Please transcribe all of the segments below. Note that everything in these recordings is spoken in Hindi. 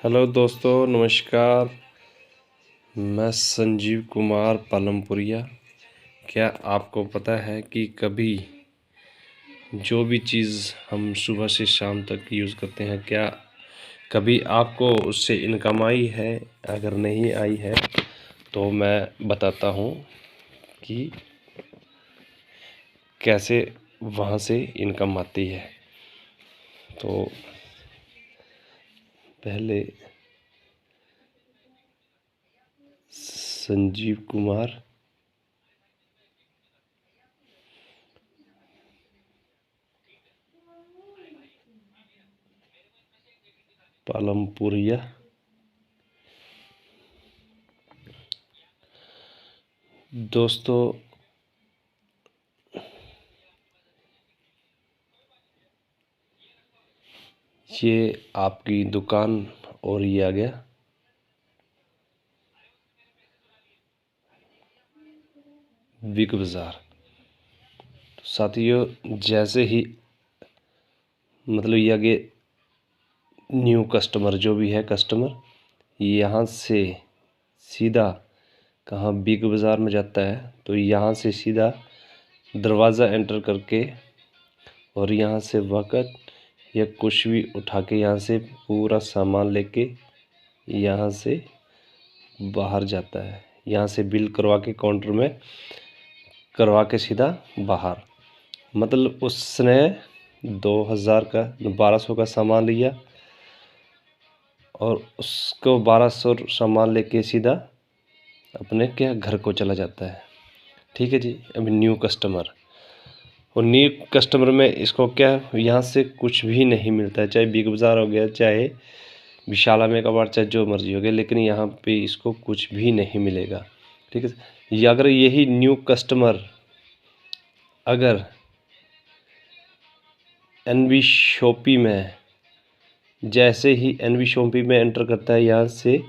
हेलो दोस्तों, नमस्कार। मैं संजीव कुमार पालमपुरिया। क्या आपको पता है कि कभी जो भी चीज़ हम सुबह से शाम तक यूज़ करते हैं, क्या कभी आपको उससे इनकम आई है? अगर नहीं आई है तो मैं बताता हूँ कि कैसे वहाँ से इनकम आती है। तो पहले संजीव कुमार पालमपुरिया दोस्तों, ये आपकी दुकान और ये आ गया बिग बाज़ार। साथियों, जैसे ही मतलब ये आगे न्यू कस्टमर जो भी है कस्टमर यहाँ से सीधा कहाँ बिग बाज़ार में जाता है, तो यहाँ से सीधा दरवाज़ा एंटर करके और यहाँ से वक़्त या कुछ भी उठा के यहाँ से पूरा सामान लेके यहाँ से बाहर जाता है। यहाँ से बिल करवा के काउंटर में करवा के सीधा बाहर। मतलब उसने 2000 का 1200 का सामान लिया और उसको 1200 सामान लेके सीधा अपने क्या घर को चला जाता है। ठीक है जी। अभी न्यू कस्टमर और न्यू कस्टमर में इसको क्या यहाँ से कुछ भी नहीं मिलता है, चाहे बिग बाज़ार हो गया, चाहे विशाला मेगामार्ट, चाहे जो मर्जी हो गया, लेकिन यहाँ पे इसको कुछ भी नहीं मिलेगा। ठीक है। ये अगर यही न्यू कस्टमर अगर एनबी शॉपी में जैसे ही एनबी शॉपी में एंटर करता है, यहाँ से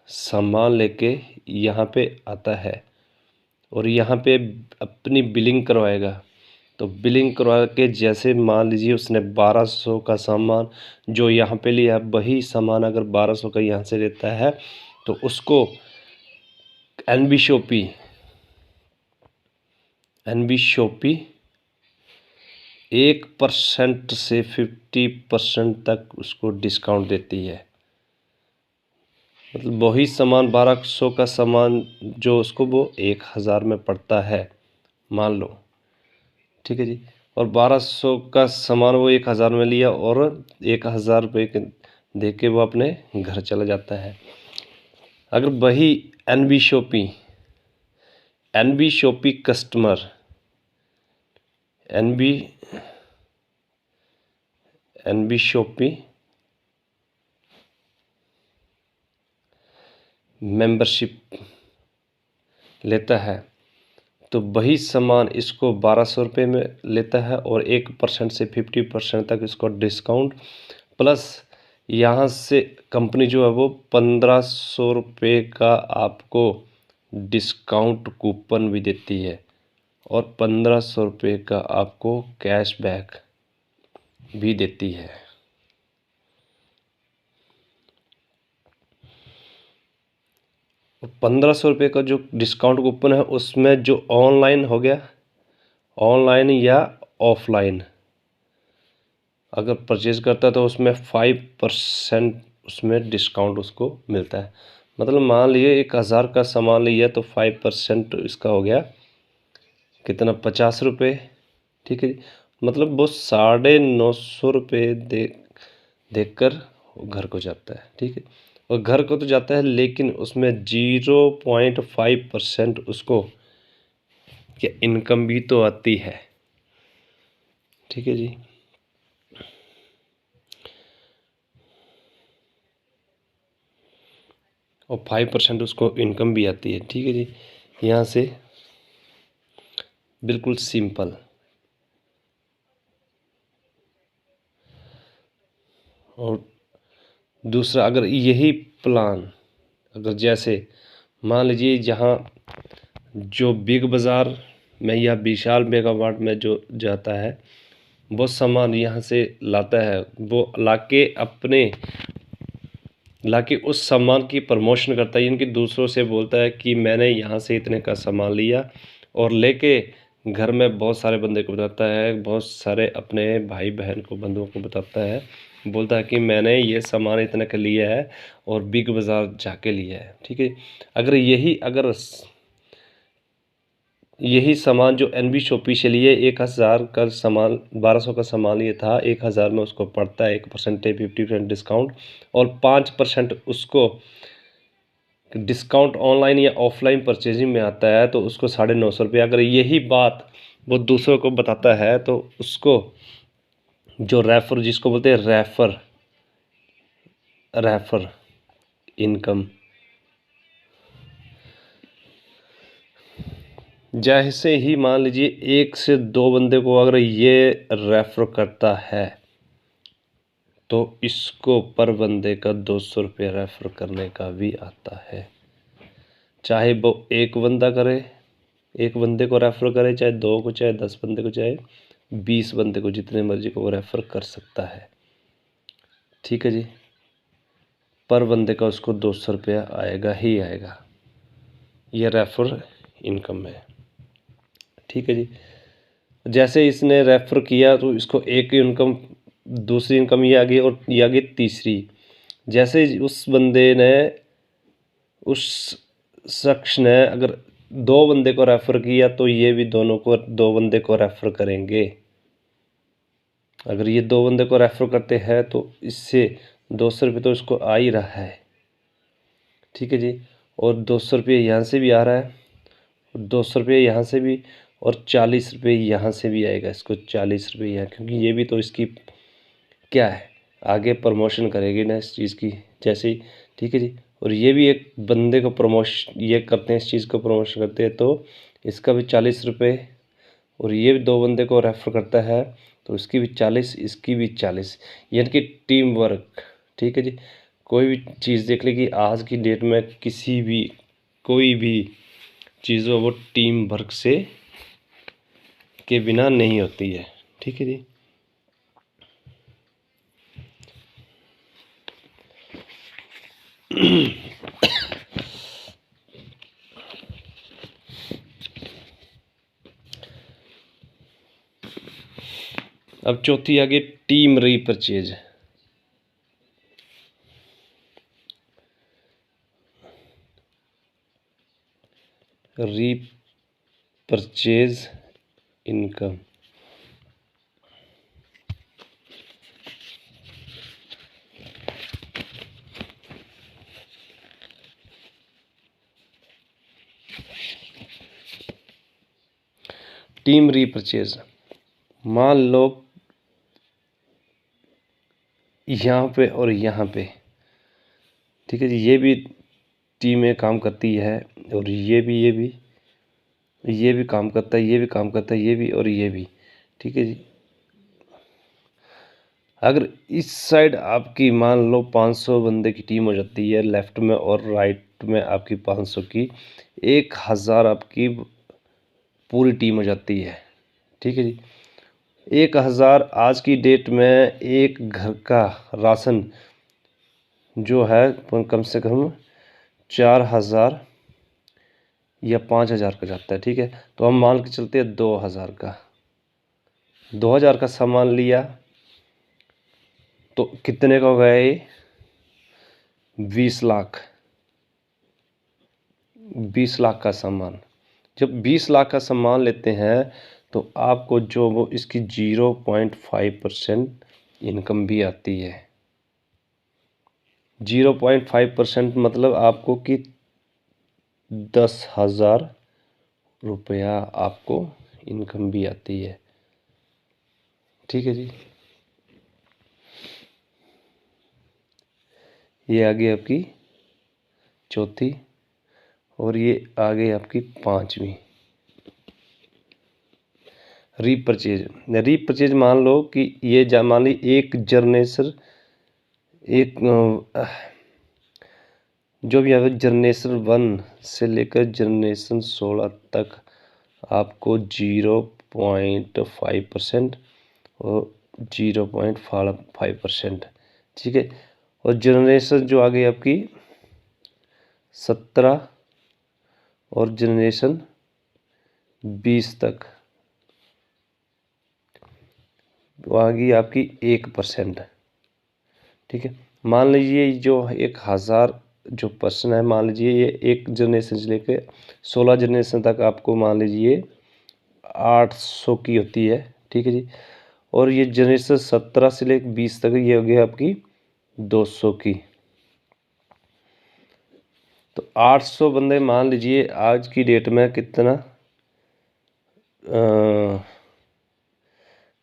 सामान लेके यहाँ पे आता है और यहाँ पे अपनी बिलिंग करवाएगा। तो बिलिंग करवा के जैसे मान लीजिए उसने 1200 का सामान जो यहाँ पे लिया, वही सामान अगर 1200 का यहाँ से लेता है तो उसको एनबी शॉपी 1% से 50% तक उसको डिस्काउंट देती है। मतलब वही सामान 1200 का सामान जो उसको वो 1000 में पड़ता है, मान लो। ठीक है जी। और 1200 का सामान वो 1000 में लिया और 1000 रुपये दे के वो अपने घर चला जाता है। अगर वही NB Shopee customer NB Shopee membership लेता है तो वही सामान इसको 1200 रुपये में लेता है और 1% से 50% तक इसको डिस्काउंट प्लस यहाँ से कंपनी जो है वो 1500 रुपये का आपको डिस्काउंट कूपन भी देती है और 1500 रुपये का आपको कैशबैक भी देती है। और 1500 रुपये का जो डिस्काउंट कूपन है उसमें जो ऑनलाइन हो गया, ऑनलाइन या ऑफलाइन अगर परचेज़ करता है तो उसमें 5% उसमें डिस्काउंट उसको मिलता है। मतलब मान लीजिए 1000 का सामान लिया तो 5% इसका हो गया कितना, 50 रुपये। ठीक है। मतलब वो 950 रुपये देकर घर को जाता है। ठीक है। और घर को तो जाता है लेकिन उसमें 0.5% उसको क्या इनकम भी तो आती है। ठीक है जी। और 5% उसको इनकम भी आती है। ठीक है जी। यहाँ से बिल्कुल सिंपल। और दूसरा, अगर यही प्लान अगर जैसे मान लीजिए जहाँ जो बिग बाज़ार में या विशाल मेगामार्ट में जो जाता है वो सामान यहाँ से लाता है, वो लाके उस सामान की प्रमोशन करता है, यानी कि दूसरों से बोलता है कि मैंने यहाँ से इतने का सामान लिया, और लेके घर में बहुत सारे बंदे को बताता है, बहुत सारे अपने भाई बहन को, बंधुओं को बताता है, बोलता है कि मैंने ये सामान इतने का लिया है और बिग बाज़ार जाके लिया है। ठीक है, अगर यही सामान जो NB शॉपी से लिए 1000 का सामान, 1200 का सामान ये था, 1000 में उसको पड़ता है 1% 50% डिस्काउंट, और 5% उसको डिस्काउंट ऑनलाइन या ऑफलाइन परचेजिंग में आता है, तो उसको 950 रुपये। अगर यही बात वो दूसरों को बताता है तो उसको जो रेफर, जिसको बोलते हैं रेफर इनकम, जैसे ही मान लीजिए 1 से 2 बंदे को अगर ये रेफर करता है तो इसको पर बंदे का 200 रुपये रेफर करने का भी आता है। चाहे वो एक बंदा करे, एक बंदे को रेफर करे, चाहे 2 को, चाहे 10 बंदे को, चाहे 20 बंदे को, जितने मर्जी को वो रेफर कर सकता है। ठीक है जी, पर बंदे का उसको 200 रुपया आएगा ही आएगा। ये रेफर इनकम है। ठीक है जी, जैसे इसने रेफर किया तो इसको एक इनकम, दूसरी इनकम ये आ गई, और ये आ गई तीसरी। जैसे उस बंदे ने, उस शख्स ने अगर 2 बंदे को रेफ़र किया तो ये भी दोनों को, 2 बंदे को रेफ़र करेंगे। अगर ये 2 बंदे को रेफ़र करते हैं तो इससे 200 रुपये तो इसको आ ही रहा है। ठीक है जी, और 200 रुपये यहाँ से भी आ रहा है, 200 रुपये यहाँ से भी, और 40 रुपये यहाँ से भी आएगा इसको, 40 रुपये यहाँ, क्योंकि ये भी तो इसकी क्या है, आगे प्रमोशन करेगी ना इस चीज़ की, जैसे ही। ठीक है जी, और ये भी एक बंदे को प्रमोशन ये करते हैं, इस चीज़ को प्रमोशन करते हैं, तो इसका भी 40 रुपये, और ये भी 2 बंदे को रेफ़र करता है तो इसकी भी 40, इसकी भी 40, यानी कि टीम वर्क। ठीक है जी, कोई भी चीज़ देख ले कि आज की डेट में किसी भी, कोई भी चीज़ हो वो टीम वर्क से के बिना नहीं होती है। ठीक है जी, अब चौथी आगे team repurchase. Repurchase income, team repurchase, मान लो यहाँ पे और यहाँ पे। ठीक है जी, ये भी टीमें काम करती है, और ये भी काम करता है, ये भी काम करता है, ये भी और ये भी। ठीक है जी, अगर इस साइड आपकी मान लो 500 बंदे की टीम हो जाती है लेफ़्ट में, और राइट में आपकी 500 की, 1000 आपकी पूरी टीम हो जाती है। ठीक है जी, 1000 आज की डेट में एक घर का राशन जो है कम से कम 4000 या 5000 का जाता है। ठीक है, तो हम मान के चलते हैं 2000 का, 2000 का सामान लिया तो कितने का हो गया ये, 20 लाख, 20 लाख का सामान। जब 20 लाख का सामान लेते हैं तो आपको जो वो इसकी 0.5% इनकम भी आती है। 0.5% मतलब आपको कि 10,000 रुपया आपको इनकम भी आती है। ठीक है जी, ये आ गई आपकी चौथी, और ये आ गई आपकी 5वीं। रीपरचेज मान लो कि ये मान ली एक जनरेशन, एक जो भी है जनरेशन 1 से लेकर जनरेशन 16 तक आपको 0.5% और 0.5%, ठीक है। और जनरेशन जो आ गई आपकी 17 और जनरेशन 20 तक वो आ गई आपकी 1%, ठीक है। मान लीजिए जो 1000 जो पर्सन है, मान लीजिए ये एक जनरेशन से लेके 16 जनरेशन तक आपको मान लीजिए 800 की होती है, ठीक है जी। और ये जनरेशन 17 से लेकर 20 तक ये हो गया आपकी 200 की। तो 800 बंदे मान लीजिए आज की डेट में कितना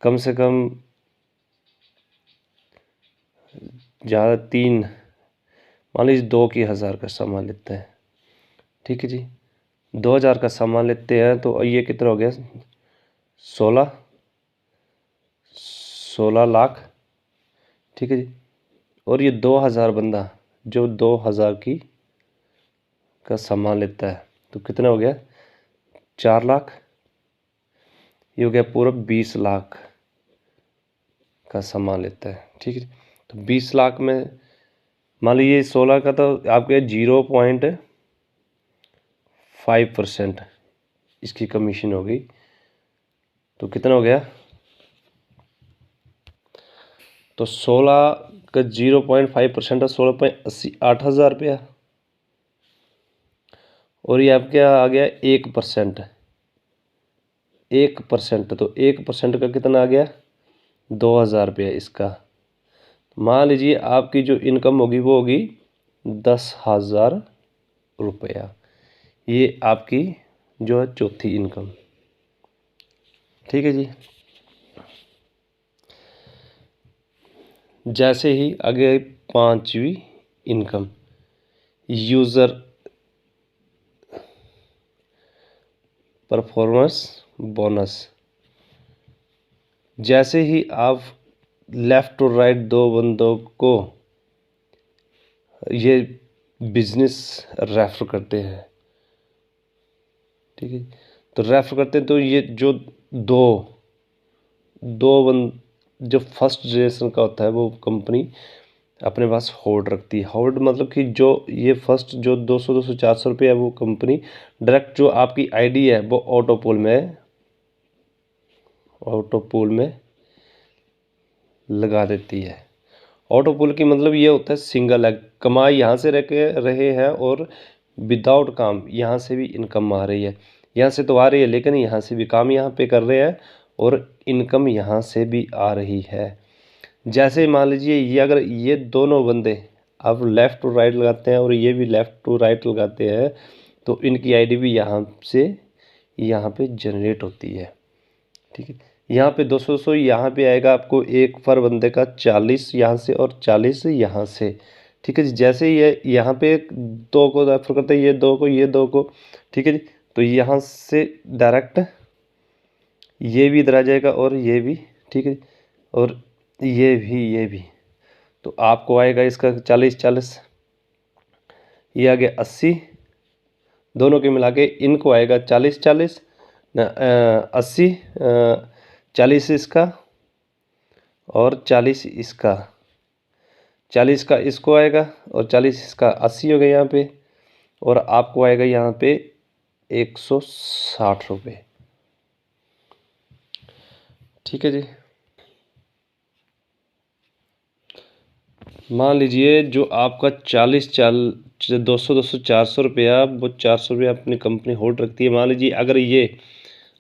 कम से कम ज़्यादा 3 मान लीजिए 2 की 1000 का सामान लेते हैं, ठीक है जी। 2000 का सामान लेते हैं तो ये कितना हो गया 16 लाख, ठीक है जी। और ये 2000 बंदा जो 2000 की का सामान लेता है तो कितना हो गया 4 लाख। ये हो गया पूरा 20 लाख का सामान लेता है, ठीक है। तो 20 लाख में मान लीजिए 16 का तो आपके 0.5% इसकी कमीशन हो गई। तो कितना हो गया, तो 16 का 0.5% 16.80 8,000 रुपया। और ये आपके आ गया 1%, 1%। तो 1% का कितना आ गया 2000 रुपया इसका। मान लीजिए आपकी जो इनकम होगी वो होगी 10,000 रुपया। ये आपकी जो है चौथी इनकम, ठीक है जी। जैसे ही आगे 5वीं इनकम यूज़र परफॉर्मेंस बोनस। जैसे ही आप लेफ़्ट और राइट दो बंदों को ये बिजनेस रेफर करते हैं, ठीक है। तो रेफर करते हैं तो ये जो जो फर्स्ट जनरेशन का होता है वो कंपनी अपने पास होल्ड रखती है। होल्ड मतलब कि जो ये फर्स्ट जो 200 200 400 रुपये है वो कंपनी डायरेक्ट जो आपकी आईडी है वो ऑटो पोल में लगा देती है। ऑटो पोल की मतलब ये होता है सिंगल है, कमाई यहाँ से रहे हैं और विदाउट काम यहाँ से भी इनकम आ रही है। यहाँ से तो आ रही है लेकिन यहाँ से भी काम यहाँ पे कर रहे हैं और इनकम यहाँ से भी आ रही है। जैसे मान लीजिए ये अगर ये दोनों बंदे अब लेफ़्ट टू राइट लगाते हैं और ये भी लेफ़्ट टू राइट लगाते हैं तो इनकी आईडी भी यहाँ से यहाँ पे जनरेट होती है, ठीक है। यहाँ पे 200 यहाँ पे आएगा आपको एक पर बंदे का 40 यहाँ से और 40 यहाँ से, ठीक है जी। जैसे ये यहाँ पे 2 को रेफर करते हैं, ये 2 को, ये 2 को, ठीक है जी। तो यहाँ से डायरेक्ट ये भी इधर आ जाएगा और ये भी, ठीक है। और ये भी तो आपको आएगा इसका 40 ये आ गया 80, दोनों के मिला के इनको आएगा 40 न 80 40 इसका और 40 इसका, 40 का इसको आएगा और 40 इसका 80 हो गया यहाँ पे। और आपको आएगा यहाँ पे 160 रुपये, ठीक है जी। मान लीजिए जो आपका 200 400 रुपया वो 400 रुपया अपनी कंपनी होल्ड रखती है। मान लीजिए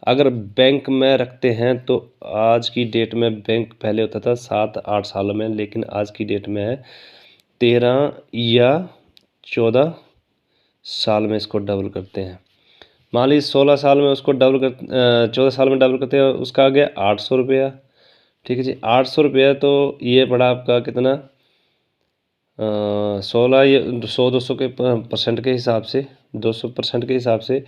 अगर बैंक में रखते हैं तो आज की डेट में बैंक पहले होता था 7-8 सालों में, लेकिन आज की डेट में है 13 या 14 साल में इसको डबल करते हैं। मान लीजिए 16 साल में उसको 14 साल में डबल करते हैं, उसका आ गया 800 रुपया, ठीक है जी। 800 रुपया तो ये पड़ा आपका कितना 16 ये 100-200 के परसेंट के हिसाब से 200% के हिसाब से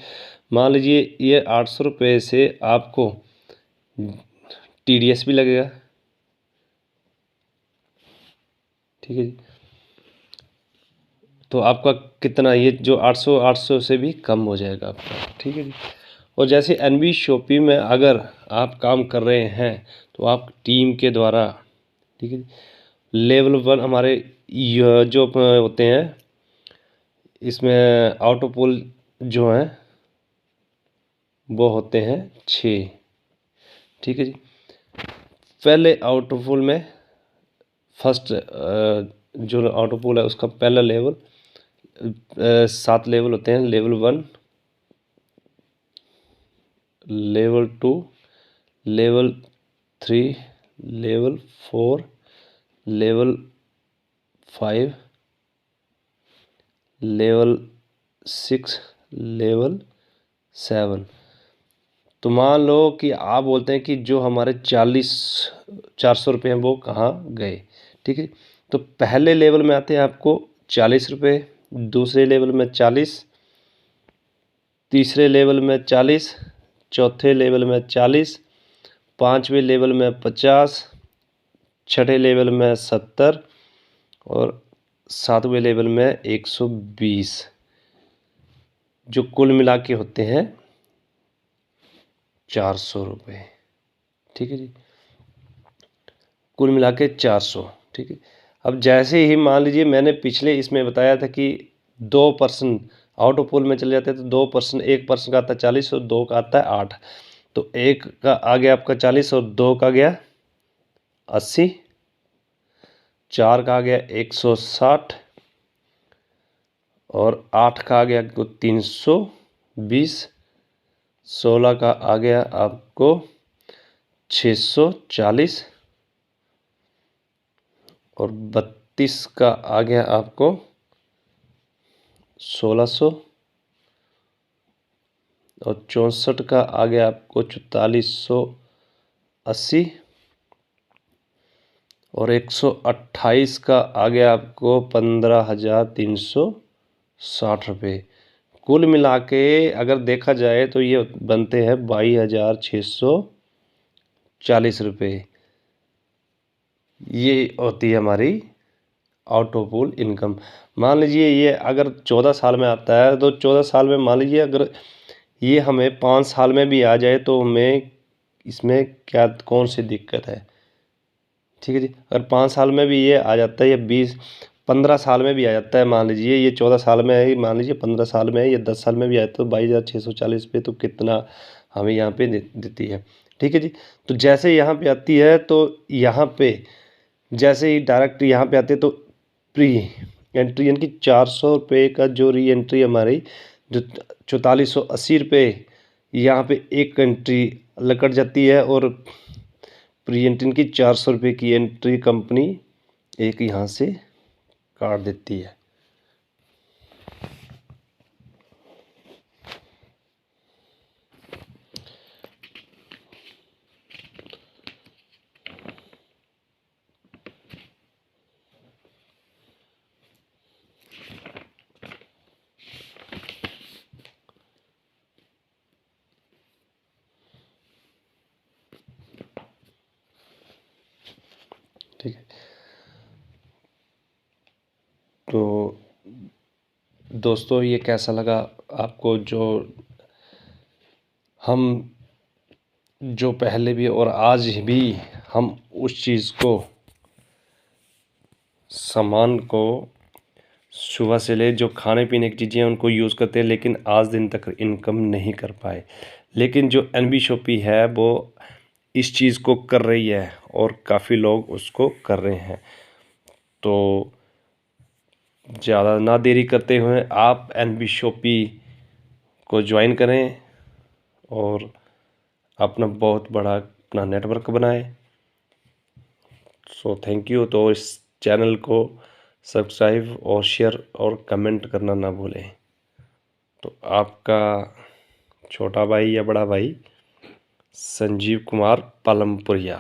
मान लीजिए ये 800 रुपये से आपको TDS भी लगेगा, ठीक है जी। तो आपका कितना ये जो 800 से भी कम हो जाएगा आपका, ठीक है जी। और जैसे NB शॉपी में अगर आप काम कर रहे हैं तो आप टीम के द्वारा, ठीक है। लेवल 1 हमारे जो होते हैं, इसमें ऑटो पुल जो हैं वो होते हैं 6, ठीक है जी। पहले ऑटो पुल में फर्स्ट जो ऑटो पुल है उसका पहला लेवल 7 लेवल होते हैं। Level 1, level 2, level 3, level 4, level 5, level 6, level 7। तो मान लो कि आप बोलते हैं कि जो हमारे 400 रुपये हैं वो कहाँ गए, ठीक है। तो पहले लेवल में आते हैं आपको 40 रुपये, दूसरे लेवल में 40, तीसरे लेवल में 40, चौथे लेवल में 40, पाँचवें लेवल में 50, छठे लेवल में 70 और सातवें लेवल में 120, जो कुल मिला के होते हैं 400 रुपये, ठीक है जी। कुल मिला के 400, ठीक है। अब जैसे ही मान लीजिए मैंने पिछले इसमें बताया था कि 2% ऑटो पुल में चले जाते हैं तो 2%, 1% का आता है 40 और 2 का आता है 8। तो 1 का आ गया आपका 40 और 2 का गया 80, 4 का आ गया 160 और 8 का आ गया आपको 320, 16 का आ गया आपको 640 और 32 का आ गया आपको 1600 और 64 का आ गया आपको 4480 और 128 का आ गया आपको 15,360 रुपये। कुल मिला के अगर देखा जाए तो ये बनते हैं 22,640 रुपये। ये होती है हमारी ऑटो पुल इनकम। मान लीजिए ये अगर 14 साल में आता है तो 14 साल में मान लीजिए अगर ये हमें 5 साल में भी आ जाए तो हमें इसमें क्या कौन सी दिक्कत है, ठीक है जी। अगर 5 साल में भी ये आ जाता है या 15 साल में भी आ जाता है, मान लीजिए ये 14 साल में है, मान लीजिए 15 साल में है या 10 साल में भी आया तो 22,640 पे तो कितना हमें यहाँ पे देती है, ठीक है जी। तो जैसे यहाँ पे आती है तो यहाँ पे जैसे ही डायरेक्ट यहाँ पे आते तो प्री एंट्री यानी कि 400 रुपये का जो री एंट्री हमारी जो 4480 रुपये यहाँ पे एक एंट्री कट जाती है और प्री एंट्री की 400 रुपये की एंट्री कंपनी एक यहाँ से काट देती है। ठीक है, तो दोस्तों ये कैसा लगा आपको, जो हम जो पहले भी और आज भी हम उस चीज़ को सामान को सुबह से ले जो खाने पीने की चीज़ें उनको यूज़ करते हैं लेकिन आज दिन तक इनकम नहीं कर पाए। लेकिन जो NB शॉपी है वो इस चीज़ को कर रही है और काफ़ी लोग उसको कर रहे हैं। तो ज़्यादा ना देरी करते हुए आप NB शॉपी को ज्वाइन करें और अपना बहुत बड़ा अपना नेटवर्क बनाएं। So thank you. तो इस चैनल को सब्सक्राइब और शेयर और कमेंट करना ना भूलें। तो आपका छोटा भाई या बड़ा भाई संजीव कुमार पालमपुरिया।